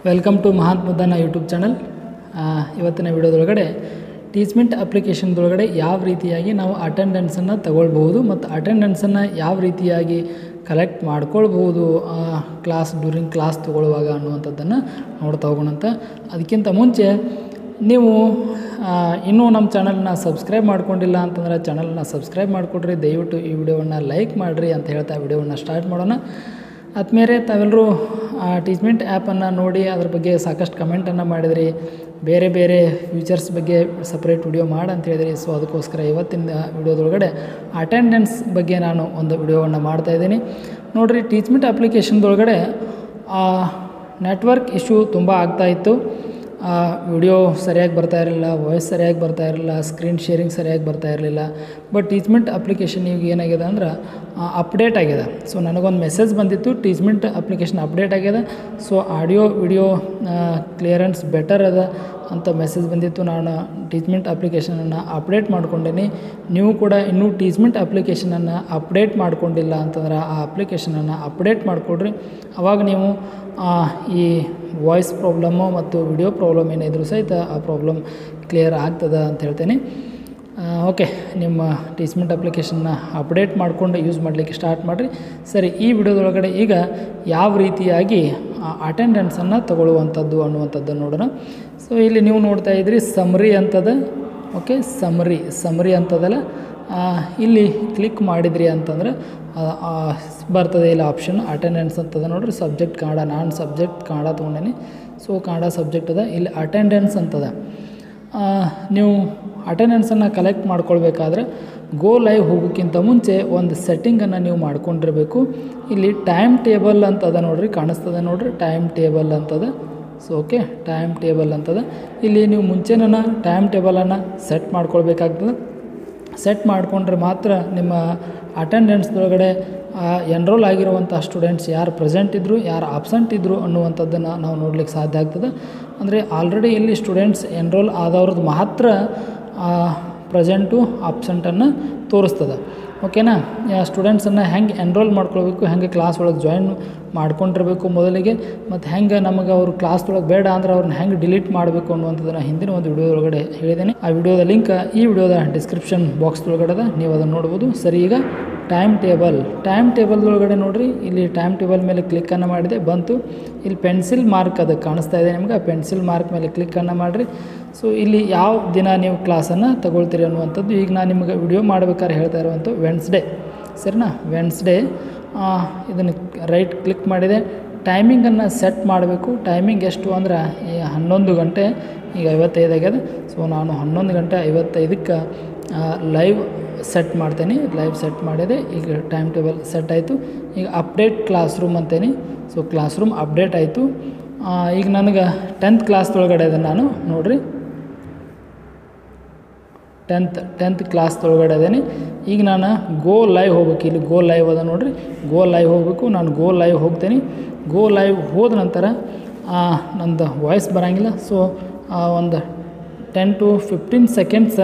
Welcome to Mahant Muddanna YouTube channel. ಇವತ್ತಿನ ವಿಡಿಯೋದೊಳಗಡೆ ಟೀಚ್ಮೆಂಟ್ ಅಪ್ಲಿಕೇಶನ್ದೊಳಗಡೆ ಯಾವ ರೀತಿಯಾಗಿ ನಾವು ಅಟೆಂಡೆನ್ಸನ್ನು ತಗೊಳ್ಬೋದು ಮತ್ತು ಅಟೆಂಡೆನ್ಸನ್ನು ಯಾವ ರೀತಿಯಾಗಿ ಕಲೆಕ್ಟ್ ಮಾಡ್ಕೊಳ್ಬೋದು ಡ್ಯೂರಿಂಗ್ ಕ್ಲಾಸ್ ತೊಗೊಳ್ಳುವಾಗ ಅನ್ನುವಂಥದ್ದನ್ನು ನೋಡ್ತಾ ಹೋಗೋಣಂತ. ಅದಕ್ಕಿಂತ ಮುಂಚೆ ನೀವು ಇನ್ನೂ ನಮ್ಮ ಚಾನಲ್ನ ಸಬ್ಸ್ಕ್ರೈಬ್ ಮಾಡ್ಕೊಂಡಿಲ್ಲ ಅಂತಂದರೆ ಚಾನಲ್ನ ಸಬ್ಸ್ಕ್ರೈಬ್ ಮಾಡಿಕೊಡ್ರಿ. ದಯವಿಟ್ಟು ಈ ವಿಡಿಯೋವನ್ನು ಲೈಕ್ ಮಾಡಿರಿ ಅಂತ ಹೇಳ್ತಾ ವಿಡಿಯೋವನ್ನು ಸ್ಟಾರ್ಟ್ ಮಾಡೋಣ. ಆದಮೇಲೆ ತಾವೆಲ್ಲರೂ ಟೀಚ್ಮೆಂಟ್ ಆ್ಯಪನ್ನು ನೋಡಿ ಅದ್ರ ಬಗ್ಗೆ ಸಾಕಷ್ಟು ಕಮೆಂಟನ್ನು ಮಾಡಿದ್ರಿ, ಬೇರೆ ಬೇರೆ ಫ್ಯೂಚರ್ಸ್ ಬಗ್ಗೆ ಸಪ್ರೇಟ್ ವಿಡಿಯೋ ಮಾಡಿ ಅಂತ ಹೇಳಿದ್ರಿ. ಸೊ ಅದಕ್ಕೋಸ್ಕರ ಇವತ್ತಿನ ವಿಡಿಯೋದೊಳಗಡೆ ಅಟೆಂಡೆನ್ಸ್ ಬಗ್ಗೆ ನಾನು ಒಂದು ವಿಡಿಯೋವನ್ನು ಮಾಡ್ತಾಯಿದ್ದೀನಿ. ನೋಡಿರಿ, ಟೀಚ್ಮೆಂಟ್ ಅಪ್ಲಿಕೇಶನ್ದೊಳಗಡೆ ನೆಟ್ವರ್ಕ್ ಇಶ್ಯೂ ತುಂಬ ಆಗ್ತಾಯಿತ್ತು. ವಿಡಿಯೋ ಸರಿಯಾಗಿ ಬರ್ತಾ ಇರಲಿಲ್ಲ, ವಾಯ್ಸ್ ಸರಿಯಾಗಿ ಬರ್ತಾ ಇರಲಿಲ್ಲ, ಸ್ಕ್ರೀನ್ ಶೇರಿಂಗ್ ಸರಿಯಾಗಿ ಬರ್ತಾ ಇರಲಿಲ್ಲ. ಬಟ್ ಟೀಚ್ಮೆಂಟ್ ಅಪ್ಲಿಕೇಶನ್ ಈಗ ಏನಾಗಿದೆ ಅಂದ್ರೆ ಅಪ್ಡೇಟ್ ಆಗಿದೆ. ಸೊ ನನಗೊಂದು ಮೆಸೇಜ್ ಬಂದಿತ್ತು, ಟೀಚ್ಮೆಂಟ್ ಅಪ್ಲಿಕೇಶನ್ ಅಪ್ಡೇಟ್ ಆಗಿದೆ, so audio video clearance better ಅದ ಅಂತ ಮೆಸೇಜ್ ಬಂದಿತ್ತು. ನಾನು ಟೀಚ್ಮೆಂಟ್ ಅಪ್ಲಿಕೇಶನನ್ನು ಅಪ್ಡೇಟ್ ಮಾಡ್ಕೊಂಡೀನಿ. ನೀವು ಕೂಡ ಇನ್ನೂ ಟೀಚ್ಮೆಂಟ್ ಅಪ್ಲಿಕೇಶನನ್ನು ಅಪ್ಡೇಟ್ ಮಾಡ್ಕೊಂಡಿಲ್ಲ ಅಂತಂದ್ರೆ ಆ ಅಪ್ಲಿಕೇಶನನ್ನು ಅಪ್ಡೇಟ್ ಮಾಡಿಕೊಡ್ರಿ. ಅವಾಗ ನೀವು ಈ ವಾಯ್ಸ್ ಪ್ರಾಬ್ಲಮ್ಮು ಮತ್ತು ವಿಡಿಯೋ ಪ್ರಾಬ್ಲಮ್ ಏನಿದ್ರು ಸಹಿತ ಆ ಪ್ರಾಬ್ಲಮ್ ಕ್ಲಿಯರ್ ಆಗ್ತದೆ ಅಂತ ಹೇಳ್ತೇನೆ. ಓಕೆ, ನಿಮ್ಮ ಟೀಚ್ಮೆಂಟ್ ಅಪ್ಲಿಕೇಶನ್ನ ಅಪ್ಡೇಟ್ ಮಾಡಿಕೊಂಡು ಯೂಸ್ ಮಾಡಲಿಕ್ಕೆ ಸ್ಟಾರ್ಟ್ ಮಾಡಿರಿ. ಸರಿ, ಈ ವಿಡಿಯೋದೊಳಗಡೆ ಈಗ ಯಾವ ರೀತಿಯಾಗಿ ಅಟೆಂಡೆನ್ಸನ್ನು ತಗೊಳ್ಳುವಂಥದ್ದು ಅನ್ನುವಂಥದ್ದನ್ನು ನೋಡೋಣ. ಸೊ ಇಲ್ಲಿ ನೀವು ನೋಡ್ತಾ ಇದ್ರಿ ಸಮರಿ ಅಂತದ. ಓಕೆ, ಸಮರಿ ಅಂತದಲ್ಲ, ಇಲ್ಲಿ ಕ್ಲಿಕ್ ಮಾಡಿದ್ರಿ ಅಂತಂದ್ರೆ ಬರ್ತದೆ ಇಲ್ಲಿ ಆಪ್ಷನ್ ಅಟೆಂಡೆನ್ಸ್ ಅಂತದ. ನೋಡಿರಿ, ಸಬ್ಜೆಕ್ಟ್ ಕನ್ನಡ, ನಾನು ಸಬ್ಜೆಕ್ಟ್ ಕನ್ನಡ ತೊಗೊಂಡೇನಿ. ಸೊ ಕನ್ನಡ ಸಬ್ಜೆಕ್ಟ್ ಅದ, ಇಲ್ಲಿ ಅಟೆಂಡೆನ್ಸ್ ಅಂತದ. ನೀವು ಅಟೆಂಡೆನ್ಸನ್ನು ಕಲೆಕ್ಟ್ ಮಾಡ್ಕೊಳ್ಬೇಕಾದ್ರೆ ಗೋ ಲೈವ್ ಹೋಗೋಕ್ಕಿಂತ ಮುಂಚೆ ಒಂದು ಸೆಟ್ಟಿಂಗನ್ನು ನೀವು ಮಾಡ್ಕೊಂಡಿರಬೇಕು. ಇಲ್ಲಿ ಟೈಮ್ ಟೇಬಲ್ ಅಂತದ, ನೋಡಿರಿ ಕಾಣಿಸ್ತದೆ, ನೋಡಿರಿ ಟೈಮ್ ಟೇಬಲ್ ಅಂತದ. ಸೊ ಓಕೆ, ಟೈಮ್ ಟೇಬಲ್ ಅಂತದ. ಇಲ್ಲಿ ನೀವು ಮುಂಚೆನ ಟೈಮ್ ಟೇಬಲನ್ನು ಸೆಟ್ ಮಾಡ್ಕೊಳ್ಬೇಕಾಗ್ತದೆ. ಸೆಟ್ ಮಾಡಿಕೊಂಡ್ರೆ ಮಾತ್ರ ನಿಮ್ಮ ಅಟೆಂಡೆನ್ಸ್ದೊಳಗಡೆ ಎನ್ರೋಲ್ ಆಗಿರುವಂಥ ಸ್ಟೂಡೆಂಟ್ಸ್ ಯಾರು ಪ್ರೆಸೆಂಟ್ ಇದ್ದರು, ಯಾರು ಆಬ್ಸೆಂಟ್ ಇದ್ದರು ಅನ್ನುವಂಥದ್ದನ್ನು ನಾವು ನೋಡ್ಲಿಕ್ಕೆ ಸಾಧ್ಯ ಆಗ್ತದೆ. ಅಂದರೆ ಆಲ್ರೆಡಿ ಇಲ್ಲಿ ಸ್ಟೂಡೆಂಟ್ಸ್ ಎನ್ರೋಲ್ ಆದವ್ರದ್ದು ಮಾತ್ರ ಪ್ರೆಸೆಂಟು ಆಬ್ಸೆಂಟನ್ನು ತೋರಿಸ್ತದೆ. ಓಕೆನಾ, ಸ್ಟೂಡೆಂಟ್ಸನ್ನು ಹೆಂಗೆ ಎನ್ರೋಲ್ ಮಾಡ್ಕೊಳ್ಬೇಕು, ಹೆಂಗೆ ಕ್ಲಾಸ್ ಒಳಗೆ ಜಾಯಿನ್ ಮಾಡ್ಕೊಂಡಿರಬೇಕು ಮೊದಲಿಗೆ, ಮತ್ತು ಹೆಂಗೆ ನಮಗೆ ಅವರು ಕ್ಲಾಸ್ ಒಳಗೆ ಬೇಡ ಅಂದ್ರೆ ಅವ್ರನ್ನ ಹೆಂಗೆ ಡಿಲೀಟ್ ಮಾಡಬೇಕು ಅನ್ನುವಂಥದ್ದನ್ನು ಹಿಂದಿನ ಒಂದು ವಿಡಿಯೋದೊಳಗಡೆ ಹೇಳಿದ್ದೇನೆ. ಆ ವಿಡಿಯೋದ ಲಿಂಕ್ ಈ ವಿಡಿಯೋದ ಡಿಸ್ಕ್ರಿಪ್ಷನ್ ಬಾಕ್ಸ್ದೊಳಗಡೆ ಅದ, ನೀವು ಅದನ್ನು ನೋಡ್ಬೋದು. ಸರಿ, ಈಗ ಟೈಮ್ ಟೇಬಲ್ದೊಳಗಡೆ ನೋಡಿರಿ, ಇಲ್ಲಿ ಟೈಮ್ ಟೇಬಲ್ ಮೇಲೆ ಕ್ಲಿಕ್ಕನ್ನು ಮಾಡಿದೆ, ಬಂತು. ಇಲ್ಲಿ ಪೆನ್ಸಿಲ್ ಮಾರ್ಕ್ ಅದು ಕಾಣಿಸ್ತಾ ಇದೆ ನಿಮ್ಗೆ, ಪೆನ್ಸಿಲ್ ಮಾರ್ಕ್ ಮೇಲೆ ಕ್ಲಿಕ್ಕನ್ನು ಮಾಡಿರಿ. ಸೊ ಇಲ್ಲಿ ಯಾವ ದಿನ ನೀವು ಕ್ಲಾಸನ್ನು ತಗೊಳ್ತೀರಿ ಅನ್ನುವಂಥದ್ದು ಈಗ ನಾನು ನಿಮಗೆ ವಿಡಿಯೋ ಮಾಡ್ಬೇಕಾದ್ರೆ ಹೇಳ್ತಾ ಇರುವಂಥ ವೆನ್ಸ್ಡೇ. ಸರಿನಾ, ವೆನ್ಸ್ಡೇ ಇದನ್ನು ರೈಟ್ ಕ್ಲಿಕ್ ಮಾಡಿದೆ. ಟೈಮಿಂಗನ್ನು ಸೆಟ್ ಮಾಡಬೇಕು. ಟೈಮಿಂಗ್ ಎಷ್ಟು ಅಂದ್ರೆ ಈ 11 ಗಂಟೆ, ಈಗ 55 ಆಗ್ಯದ. ಸೊ ನಾನು 11 ಗಂಟೆ 55ಕ್ಕೆ ಲೈವ್ ಸೆಟ್ ಮಾಡ್ತೇನೆ. ಲೈವ್ ಸೆಟ್ ಮಾಡಿದೆ. ಈಗ ಟೈಮ್ ಟೇಬಲ್ ಸೆಟ್ ಆಯಿತು. ಈಗ ಅಪ್ಡೇಟ್ ಕ್ಲಾಸ್ ರೂಮ್ ಅಂತೇನೆ. ಸೊ ಕ್ಲಾಸ್ ರೂಮ್ ಅಪ್ಡೇಟ್ ಆಯಿತು. ಈಗ ನನಗೆ 10th ಕ್ಲಾಸ್ದೊಳಗಡೆ ಇದೆ. ನಾನು ನೋಡಿರಿ 10th ಕ್ಲಾಸ್ದೊಳಗಡೆ ಇದ್ದೇನೆ. ಈಗ ನಾನು ಗೋ ಲೈವ್ ಹೋಗ್ಬೇಕು. ಇಲ್ಲಿ ಗೋ ಲೈವ್ ಅದ ನೋಡಿರಿ, ಗೋ ಲೈವ್ ಹೋಗಬೇಕು. ನಾನು ಗೋ ಲೈವ್ ಹೋಗ್ತೇನೆ. ಗೋ ಲೈವ್ ಹೋದ ನಂತರ ನಂದು ವಾಯ್ಸ್ ಬರೋಂಗಿಲ್ಲ. ಸೊ ಒಂದು 10 to 15 ಸೆಕೆಂಡ್ಸ್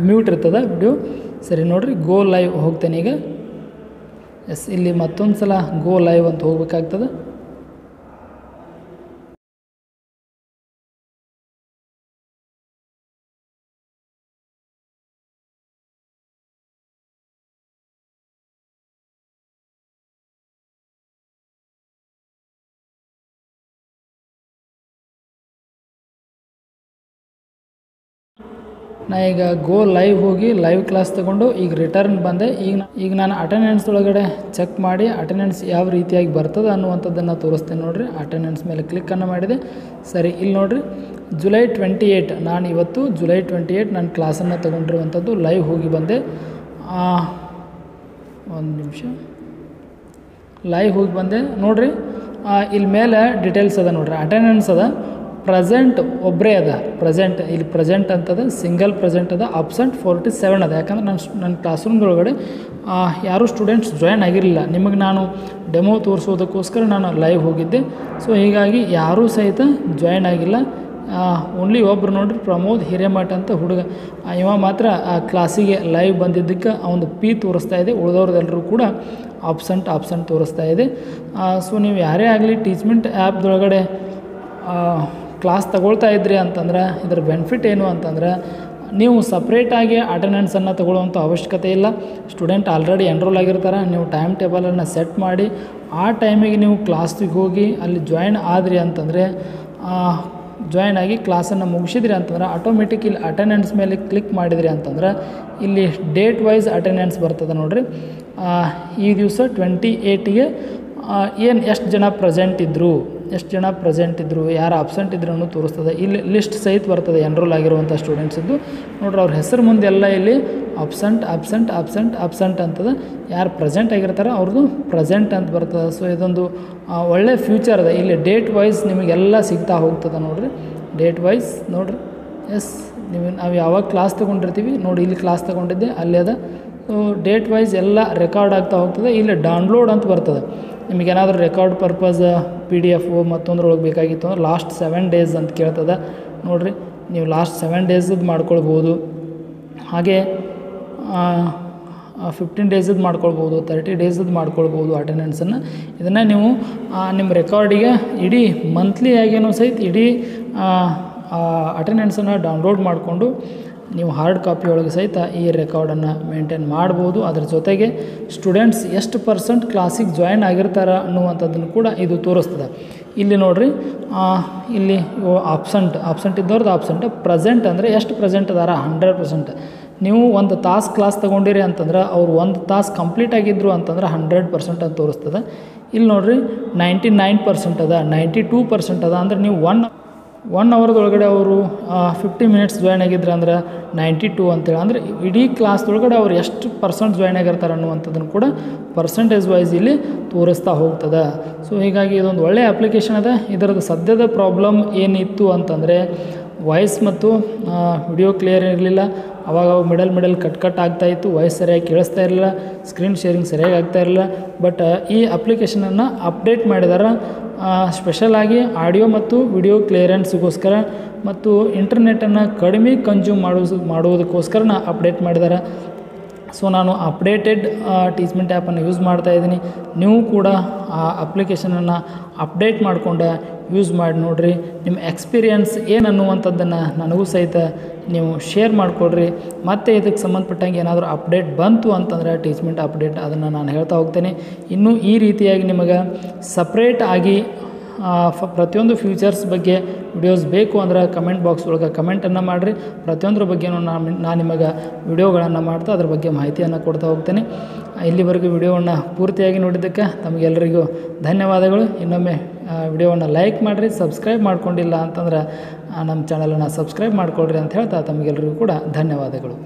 ಮ್ಯೂಟ್ ಇರ್ತದೆ ವಿಡಿಯೋ. ಸರಿ, ನೋಡಿರಿ ಗೋ ಲೈವ್ ಹೋಗ್ತೇನೆ ಈಗ. ಎಸ್, ಇಲ್ಲಿ ಮತ್ತೊಂದು ಸಲ ಗೋ ಲೈವ್ ಅಂತ ಹೋಗ್ಬೇಕಾಗ್ತದೆ. ನಾ ಈಗ ಗೋ ಲೈವ್ ಹೋಗಿ ಲೈವ್ ಕ್ಲಾಸ್ ತೊಗೊಂಡು ಈಗ ರಿಟರ್ನ್ ಬಂದೆ. ಈಗ ನಾನು ಅಟೆಂಡೆನ್ಸ್ ಒಳಗಡೆ ಚೆಕ್ ಮಾಡಿ ಅಟೆಂಡೆನ್ಸ್ ಯಾವ ರೀತಿಯಾಗಿ ಬರ್ತದೆ ಅನ್ನುವಂಥದ್ದನ್ನು ತೋರಿಸ್ತೇನೆ. ನೋಡಿರಿ, ಅಟೆಂಡೆನ್ಸ್ ಮೇಲೆ ಕ್ಲಿಕ್ಕನ್ನು ಮಾಡಿದೆ. ಸರಿ, ಇಲ್ಲಿ ನೋಡಿರಿ ಜುಲೈ 28, ನಾನು ಇವತ್ತು ಜುಲೈ 28 ನಾನು ಕ್ಲಾಸನ್ನು ತೊಗೊಂಡಿರುವಂಥದ್ದು. ಲೈವ್ ಹೋಗಿ ಬಂದೆ. ಒಂದು ನಿಮಿಷ, ಲೈವ್ ಹೋಗಿ ಬಂದೆ. ನೋಡಿರಿ, ಇಲ್ಲಿ ಮೇಲೆ ಡೀಟೇಲ್ಸ್ ಅದ ನೋಡಿರಿ, ಅಟೆಂಡೆನ್ಸ್ ಅದ. ಪ್ರೆಸೆಂಟ್ ಒಬ್ಬರೇ ಅದ, ಪ್ರೆಸೆಂಟ್ ಇಲ್ಲಿ ಪ್ರೆಸೆಂಟ್ ಅಂತದ, ಸಿಂಗಲ್ ಪ್ರೆಸೆಂಟ್ ಅದ. ಆಬ್ಸೆಂಟ್ 47 ಅದ. ಯಾಕಂದ್ರೆ ನನ್ನ ಕ್ಲಾಸ್ ರೂಮ್ದೊಳಗಡೆ ಯಾರೂ ಸ್ಟೂಡೆಂಟ್ಸ್ ಜಾಯ್ನ್ ಆಗಿರಲಿಲ್ಲ. ನಿಮಗೆ ನಾನು ಡೆಮೋ ತೋರಿಸೋದಕ್ಕೋಸ್ಕರ ನಾನು ಲೈವ್ ಹೋಗಿದ್ದೆ. ಸೊ ಹೀಗಾಗಿ ಯಾರೂ ಸಹಿತ ಜಾಯ್ನ್ ಆಗಿಲ್ಲ. ಓನ್ಲಿ ಒಬ್ಬರು ನೋಡ್ರಿ, ಪ್ರಮೋದ್ ಹಿರೇಮಠ ಅಂತ ಹುಡುಗ, ಇವ ಮಾತ್ರ ಆ ಕ್ಲಾಸಿಗೆ ಲೈವ್ ಬಂದಿದ್ದಕ್ಕೆ ಅವನು ಪಿ ತೋರಿಸ್ತಾ ಇದೆ. ಉಳಿದವ್ರದ್ದೆಲ್ಲರೂ ಕೂಡ ಆಬ್ಸೆಂಟ್ ತೋರಿಸ್ತಾ ಇದೆ. ಸೊ ನೀವು ಯಾರೇ ಆಗಲಿ ಟೀಚ್ಮೆಂಟ್ ಆ್ಯಪ್ದೊಳಗಡೆ ಕ್ಲಾಸ್ ತಗೊಳ್ತಾ ಇದ್ರಿ ಅಂತಂದ್ರೆ ಇದರ ಬೆನಿಫಿಟ್ ಏನು ಅಂತಂದ್ರೆ ನೀವು ಸಪ್ರೇಟಾಗಿ ಅಟೆಂಡೆನ್ಸನ್ನು ತೊಗೊಳ್ಳುವಂಥ ಅವಶ್ಯಕತೆ ಇಲ್ಲ. ಸ್ಟೂಡೆಂಟ್ ಆಲ್ರೆಡಿ ಎನ್ರೋಲ್ ಆಗಿರ್ತಾರೆ. ನೀವು ಟೈಮ್ ಟೇಬಲನ್ನು ಸೆಟ್ ಮಾಡಿ ಆ ಟೈಮಿಗೆ ನೀವು ಕ್ಲಾಸಿಗೆ ಹೋಗಿ ಅಲ್ಲಿ ಜಾಯಿನ್ ಆದ್ರಿ ಅಂತಂದರೆ ಜಾಯಿನ್ ಆಗಿ ಕ್ಲಾಸನ್ನು ಮುಗಿಸಿದ್ರಿ ಅಂತಂದ್ರೆ ಆಟೋಮೆಟಿಕ್ ಇಲ್ಲಿ ಅಟೆಂಡೆನ್ಸ್ ಮೇಲೆ ಕ್ಲಿಕ್ ಮಾಡಿದ್ರಿ ಅಂತಂದ್ರೆ ಇಲ್ಲಿ ಡೇಟ್ ವೈಸ್ ಅಟೆಂಡೆನ್ಸ್ ಬರ್ತದೆ ನೋಡಿರಿ. ಈ ದಿವಸ 28ಗೆ ಎಷ್ಟು ಜನ ಪ್ರೆಸೆಂಟ್ ಇದ್ದರು, ಯಾರು ಅಬ್ಸೆಂಟ್ ಇದ್ರು ಅನ್ನೋ ತೋರಿಸ್ತದೆ. ಇಲ್ಲಿ ಲಿಸ್ಟ್ ಸಹಿತ ಬರ್ತದೆ ಎನ್ರೋಲ್ ಆಗಿರುವಂಥ ಸ್ಟೂಡೆಂಟ್ಸಿದ್ದು. ನೋಡ್ರಿ ಅವ್ರ ಹೆಸರು ಮುಂದೆಲ್ಲ ಇಲ್ಲಿ ಅಬ್ಸೆಂಟ್ ಅಂತದ. ಯಾರು ಪ್ರೆಸೆಂಟ್ ಆಗಿರ್ತಾರೆ ಅವ್ರದ್ದು ಪ್ರೆಸೆಂಟ್ ಅಂತ ಬರ್ತದೆ. ಸೊ ಇದೊಂದು ಒಳ್ಳೆ ಫ್ಯೂಚರ್ ಅದ. ಇಲ್ಲಿ ಡೇಟ್ ವೈಸ್ ನಿಮಗೆಲ್ಲ ಸಿಗ್ತಾ ಹೋಗ್ತದೆ ನೋಡಿರಿ. ಡೇಟ್ ವೈಸ್ ನೋಡಿರಿ. ಎಸ್, ನಾವು ಯಾವಾಗ ಕ್ಲಾಸ್ ತೊಗೊಂಡಿರ್ತೀವಿ ನೋಡಿ, ಇಲ್ಲಿ ಕ್ಲಾಸ್ ತೊಗೊಂಡಿದ್ದೆ ಅಲ್ಲಿ ಅದ. ಸೊ ಡೇಟ್ ವೈಸ್ ಎಲ್ಲ ರೆಕಾರ್ಡ್ ಆಗ್ತಾ ಹೋಗ್ತದೆ. ಇಲ್ಲಿ ಡೌನ್ಲೋಡ್ ಅಂತ ಬರ್ತದೆ. ನಿಮಗೇನಾದರೂ ರೆಕಾರ್ಡ್ ಪರ್ಪಸ್ PDF ಮತ್ತೊಂದ್ರೊಳಗೆ ಬೇಕಾಗಿತ್ತು ಅಂದ್ರೆ ಲಾಸ್ಟ್ 7 ಡೇಸ್ ಅಂತ ಕೇಳ್ತದೆ ನೋಡಿರಿ. ನೀವು ಲಾಸ್ಟ್ 7 ಡೇಸದ್ದು ಮಾಡ್ಕೊಳ್ಬೋದು. ಹಾಗೆ 15 ಡೇಸದ್ದು ಮಾಡ್ಕೊಳ್ಬೋದು, 30 ಡೇಸದ್ದು ಮಾಡ್ಕೊಳ್ಬೋದು ಅಟೆಂಡೆನ್ಸನ್ನು. ಇದನ್ನು ನೀವು ನಿಮ್ಮ ರೆಕಾರ್ಡಿಗೆ ಇಡೀ ಮಂತ್ಲಿ ಆಗೇನೋ ಸಹಿತ ಇಡೀ ಅಟೆಂಡೆನ್ಸನ್ನು ಡೌನ್ಲೋಡ್ ಮಾಡಿಕೊಂಡು ನೀವು ಹಾರ್ಡ್ ಕಾಪಿ ಒಳಗೆ ಸಹಿತ ಈ ರೆಕಾರ್ಡನ್ನು ಮೇಂಟೈನ್ ಮಾಡ್ಬೋದು. ಅದರ ಜೊತೆಗೆ ಸ್ಟೂಡೆಂಟ್ಸ್ ಎಷ್ಟು % ಕ್ಲಾಸಿಗೆ ಜಾಯಿನ್ ಆಗಿರ್ತಾರೆ ಅನ್ನುವಂಥದ್ದನ್ನು ಕೂಡ ಇದು ತೋರಿಸ್ತದೆ. ಇಲ್ಲಿ ನೋಡಿರಿ, ಇಲ್ಲಿ ಆಬ್ಸೆಂಟ್ ಇದ್ದವ್ರದ್ದು ಆಬ್ಸೆಂಟ್, ಪ್ರೆಸೆಂಟ್ ಅಂದರೆ ಎಷ್ಟು ಪ್ರೆಸೆಂಟ್ ಅದಾರ 100%. ನೀವು 1 ತಾಸು ಕ್ಲಾಸ್ ತೊಗೊಂಡಿರಿ ಅಂತಂದ್ರೆ ಅವ್ರು 1 ತಾಸು ಕಂಪ್ಲೀಟ್ ಆಗಿದ್ರು ಅಂತಂದ್ರೆ 100% ಅಂತ ತೋರಿಸ್ತದೆ. ಇಲ್ಲಿ ನೋಡಿರಿ 99% ಅದ, 92% ಅದ. ಅಂದರೆ ನೀವು 1 ಅವರ್ದೊಳಗಡೆ ಅವರು 50 ಮಿನಿಟ್ಸ್ ಜಾಯ್ನ್ ಆಗಿದ್ರೆ ಅಂದ್ರೆ 92 ಅಂತೇಳಿ. ಅಂದರೆ ಇಡೀ ಕ್ಲಾಸ್ದೊಳಗಡೆ ಅವ್ರು ಎಷ್ಟು % ಜಾಯ್ನ್ ಆಗಿರ್ತಾರೆ ಅನ್ನುವಂಥದ್ದನ್ನು ಕೂಡ ಪರ್ಸೆಂಟೇಜ್ ವೈಸ್ ಇಲ್ಲಿ ತೋರಿಸ್ತಾ ಹೋಗ್ತದೆ. ಸೊ ಹೀಗಾಗಿ ಇದೊಂದು ಒಳ್ಳೆಯ ಅಪ್ಲಿಕೇಶನ್ ಅದ. ಇದರದ್ದು ಸದ್ಯದ ಪ್ರಾಬ್ಲಮ್ ಏನಿತ್ತು ಅಂತಂದರೆ ವಾಯ್ಸ್ ಮತ್ತು ವಿಡಿಯೋ ಕ್ಲಿಯರ್ ಇರಲಿಲ್ಲ. ಅವಾಗ ಮಿಡಲ್ ಕಟ್ ಆಗ್ತಾಯಿತ್ತು, ವಾಯ್ಸ್ ಸರಿಯಾಗಿ ಕೇಳಿಸ್ತಾ ಇರಲಿಲ್ಲ, ಸ್ಕ್ರೀನ್ ಶೇರಿಂಗ್ ಸರಿಯಾಗಿ ಆಗ್ತಾ ಇರಲಿಲ್ಲ. ಬಟ್ ಈ ಅಪ್ಲಿಕೇಶನನ್ನು ಅಪ್ಡೇಟ್ ಮಾಡಿದಾರೆ. ಸ್ಪೆಷಲಾಗಿ ಆಡಿಯೋ ಮತ್ತು ವಿಡಿಯೋ ಕ್ಲಿಯರೆನ್ಸ್ಗೋಸ್ಕರ ಮತ್ತು ಇಂಟರ್ನೆಟನ್ನು ಕಡಿಮೆ ಕನ್ಸ್ಯೂಮ್ ಮಾಡುವುದಕ್ಕೋಸ್ಕರ ಅಪ್ಡೇಟ್ ಮಾಡಿದ್ದಾರೆ. ಸೊ ನಾನು ಅಪ್ಡೇಟೆಡ್ ಟೀಚ್ಮೆಂಟ್ ಆ್ಯಪನ್ನು ಯೂಸ್ ಮಾಡ್ತಾಯಿದ್ದೀನಿ. ನೀವು ಕೂಡ ಆ ಅಪ್ಲಿಕೇಶನನ್ನು ಅಪ್ಡೇಟ್ ಮಾಡಿಕೊಂಡು ಯೂಸ್ ಮಾಡಿ ನೋಡಿರಿ. ನಿಮ್ಮ ಎಕ್ಸ್ಪೀರಿಯನ್ಸ್ ಏನು ಅನ್ನುವಂಥದ್ದನ್ನು ನನಗೂ ಸಹಿತ ನೀವು ಶೇರ್ ಮಾಡಿಕೊಡ್ರಿ. ಮತ್ತು ಇದಕ್ಕೆ ಸಂಬಂಧಪಟ್ಟಂಗೆ ಏನಾದರೂ ಅಪ್ಡೇಟ್ ಬಂತು ಅಂತಂದರೆ ಟೀಚ್ಮೆಂಟ್ ಅಪ್ಡೇಟ್ ಅದನ್ನು ನಾನು ಹೇಳ್ತಾ ಹೋಗ್ತೇನೆ. ಇನ್ನೂ ಈ ರೀತಿಯಾಗಿ ನಿಮಗೆ ಸಪ್ರೇಟ್ ಆಗಿ ಪ್ರತಿಯೊಂದು ಫ್ಯೂಚರ್ಸ್ ಬಗ್ಗೆ ವಿಡಿಯೋಸ್ ಬೇಕು ಅಂದ್ರೆ ಕಮೆಂಟ್ ಬಾಕ್ಸ್ ಒಳಗೆ ಕಮೆಂಟನ್ನು ಮಾಡಿರಿ. ಪ್ರತಿಯೊಂದರ ಬಗ್ಗೆಯೂ ನಾನು ನಿಮಗೆ ವಿಡಿಯೋಗಳನ್ನು ಮಾಡ್ತಾ ಅದ್ರ ಬಗ್ಗೆ ಮಾಹಿತಿಯನ್ನು ಕೊಡ್ತಾ ಹೋಗ್ತೇನೆ. ಇಲ್ಲಿವರೆಗೂ ವಿಡಿಯೋವನ್ನು ಪೂರ್ತಿಯಾಗಿ ನೋಡಿದ್ದಕ್ಕೆ ತಮಗೆಲ್ಲರಿಗೂ ಧನ್ಯವಾದಗಳು. ಇನ್ನೊಮ್ಮೆ ವಿಡಿಯೋವನ್ನು ಲೈಕ್ ಮಾಡಿರಿ. ಸಬ್ಸ್ಕ್ರೈಬ್ ಮಾಡ್ಕೊಂಡಿಲ್ಲ ಅಂತಂದ್ರೆ ನಮ್ಮ ಚಾನಲನ್ನು ಸಬ್ಸ್ಕ್ರೈಬ್ ಮಾಡ್ಕೊಳ್ರಿ ಅಂತ ಹೇಳ್ತಾ ತಮಗೆಲ್ಲರಿಗೂ ಕೂಡ ಧನ್ಯವಾದಗಳು.